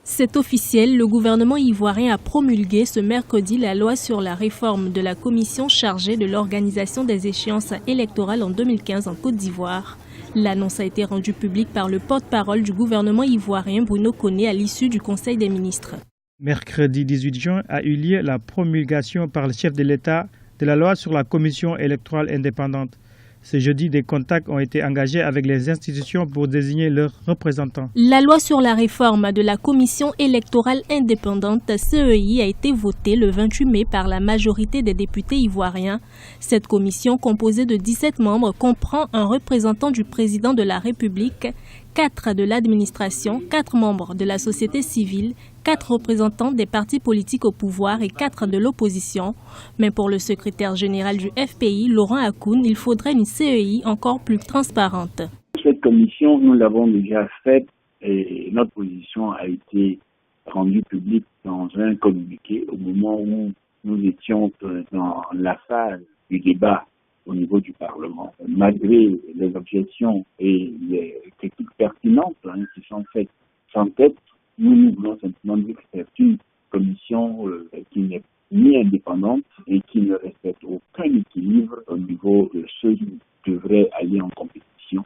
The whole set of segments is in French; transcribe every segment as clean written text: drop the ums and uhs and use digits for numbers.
C'est officiel, le gouvernement ivoirien a promulgué ce mercredi la loi sur la réforme de la commission chargée de l'organisation des échéances électorales en 2015 en Côte d'Ivoire. L'annonce a été rendue publique par le porte-parole du gouvernement ivoirien Bruno Koné à l'issue du Conseil des ministres. Mercredi 18 juin a eu lieu la promulgation par le chef de l'État de la loi sur la commission électorale indépendante. Ce jeudi, des contacts ont été engagés avec les institutions pour désigner leurs représentants. La loi sur la réforme de la commission électorale indépendante CEI a été votée le 28 mai par la majorité des députés ivoiriens. Cette commission, composée de 17 membres, comprend un représentant du président de la République, 4 de l'administration, 4 membres de la société civile, 4 représentants des partis politiques au pouvoir et 4 de l'opposition. Mais pour le secrétaire général du FPI, Laurent Akoun, il faudrait une CEI encore plus transparente. Cette commission, nous l'avons déjà faite et notre position a été rendue publique dans un communiqué au moment où nous étions dans la phase du débat au niveau du Parlement. Malgré les objections et les critiques pertinentes qui sont faites sans tête, nous voulons simplement dire que c'est une commission qui n'est ni indépendante et qui ne respecte aucun équilibre au niveau de ceux qui devraient aller en compétition.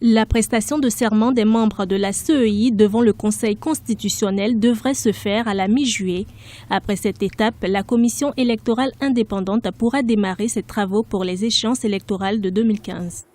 La prestation de serment des membres de la CEI devant le Conseil constitutionnel devrait se faire à la mi-juillet. Après cette étape, la commission électorale indépendante pourra démarrer ses travaux pour les échéances électorales de 2015.